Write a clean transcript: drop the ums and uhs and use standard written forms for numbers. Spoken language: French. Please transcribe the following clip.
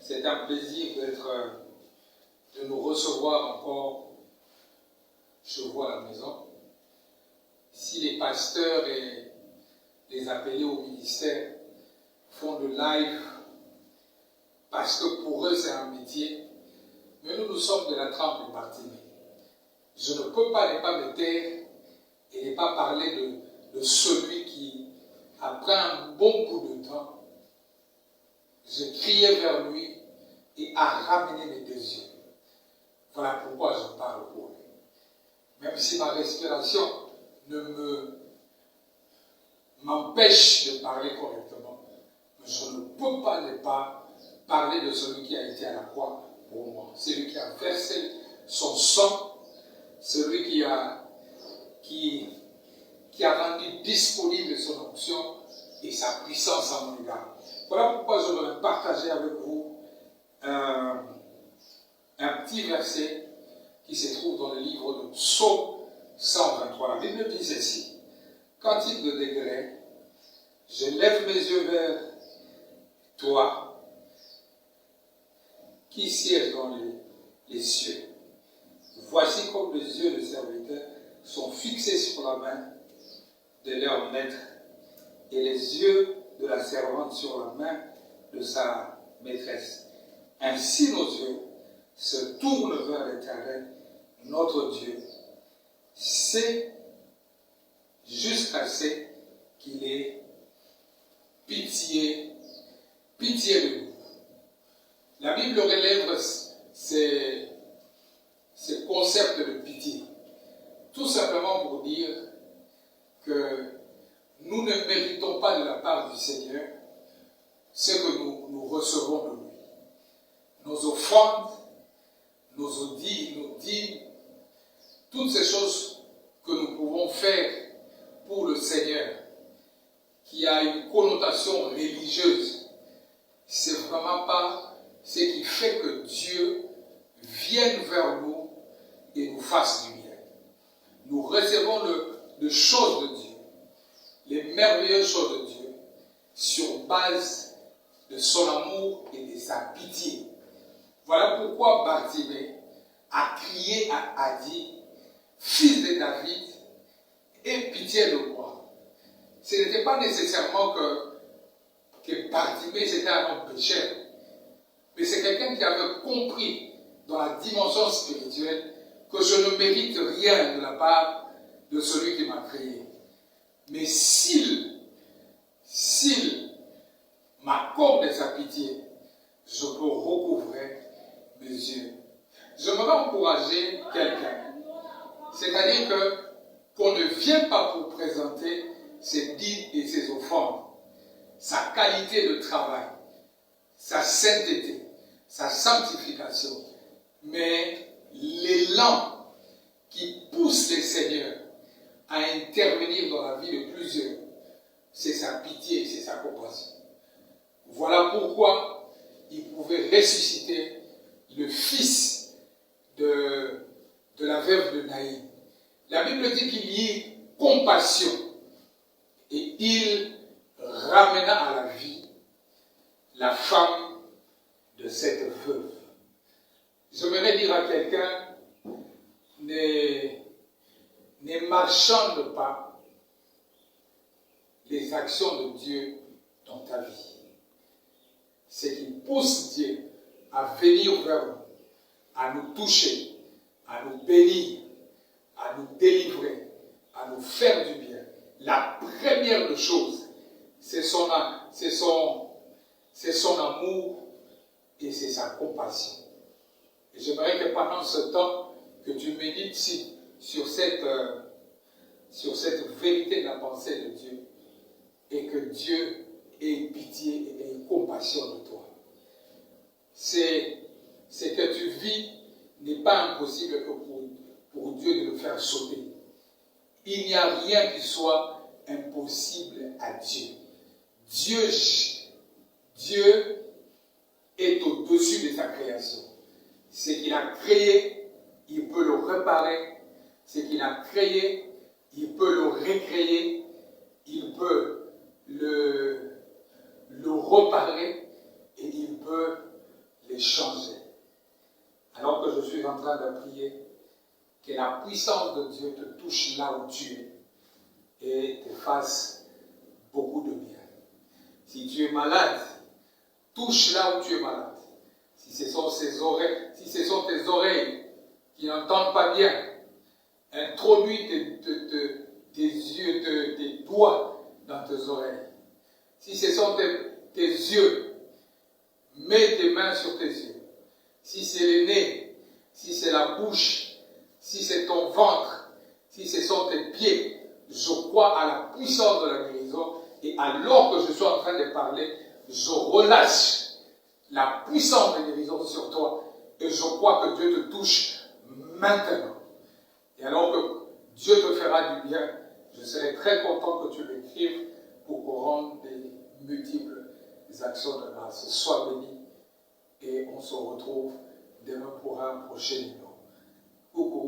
C'est un plaisir de nous recevoir encore chez vous à la maison. Si les pasteurs et les appelés au ministère font le live, parce que pour eux c'est un métier, mais nous sommes de la trempe de Bartimée. Je ne peux pas ne pas me taire et ne pas parler de celui qui, après un bon bout de temps, je criais vers lui et a ramené mes deux yeux. Voilà pourquoi je parle pour lui. Même si ma respiration ne m'empêche de parler correctement, je ne peux pas ne pas parler de celui qui a été à la croix pour moi. Celui qui a versé son sang, celui qui a rendu disponible son onction et sa puissance en mon égard. Voilà pourquoi je voudrais partager avec vous un petit verset qui se trouve dans le livre de Psaume 123. La Bible dit ceci: Cantique de degré, je lève mes yeux vers toi, qui siège dans les cieux. Voici comme les yeux des serviteurs sont fixés sur la main de leur maître, et les yeux de la servante sur la main de sa maîtresse. Ainsi nos yeux se tournent vers l'Éternel, notre Dieu, c'est jusqu'à ce qu'il ait pitié de nous. La Bible relève ces concepts de pitié, tout simplement pour dire que nous ne méritons pas de la part du Seigneur ce que nous recevons de lui. Nos offrandes, nos dîmes, toutes ces choses que nous pouvons faire pour le Seigneur, qui a une connotation religieuse, c'est vraiment pas ce qui fait que Dieu vienne vers nous et nous fasse du bien. Nous recevons les choses de Dieu, les merveilleuses choses de Dieu, sur base de son amour et de sa pitié. Voilà pourquoi Bartimée a crié, a dit: Fils de David, aie pitié de moi. Ce n'était pas nécessairement que Bartimée c'était un homme pécheur, mais c'est quelqu'un qui avait compris dans la dimension spirituelle que je ne mérite rien de la part de celui qui m'a créé. Mais s'il m'accorde sa pitié, je peux recouvrer mes yeux. J'aimerais encourager quelqu'un. C'est-à-dire qu'on ne vient pas pour présenter ses dîmes et ses offrandes, sa qualité de travail, sa sainteté, sa sanctification, mais l'élan qui pousse les seigneurs à intervenir dans la vie de plusieurs, c'est sa pitié, c'est sa compassion. Voilà pourquoi il pouvait ressusciter le fils de la veuve de Naïm. La Bible dit qu'il y ait compassion et il ramena à la vie la femme de cette veuve. J'aimerais dire à quelqu'un: ne marchande pas les actions de Dieu dans ta vie. Ce qui pousse Dieu à venir vers nous, à nous toucher, à nous bénir, à nous délivrer, à nous faire du bien. La première des choses, c'est son amour et c'est sa compassion. Et j'aimerais que pendant ce temps, que tu médites sur cette vérité de la pensée de Dieu, et que Dieu ait pitié et ait compassion de toi. C'est que tu vis n'est pas impossible que pour Dieu de le faire sauter. Il n'y a rien qui soit impossible à Dieu. Dieu est au-dessus de sa création. Ce qu'il a créé, il peut le réparer. Ce qu'il a créé, il peut le recréer. Il peut le reparer et il peut et changer. Alors que je suis en train de prier, que la puissance de Dieu te touche là où tu es et te fasse beaucoup de bien. Si tu es malade, touche là où tu es malade. Si ce sont tes oreilles qui n'entendent pas bien, introduis tes yeux, tes doigts dans tes oreilles. Si ce sont tes yeux, mets tes mains sur tes yeux. Si c'est le nez, si c'est la bouche, si c'est ton ventre, si ce sont tes pieds, je crois à la puissance de la guérison et alors que je suis en train de parler, je relâche la puissance de guérison sur toi et je crois que Dieu te touche maintenant. Et alors que Dieu te fera du bien, je serai très content que tu l'écrives pour qu'on rende des multiples actions de grâce. Sois béni et on se retrouve demain pour un prochain numéro. Coucou.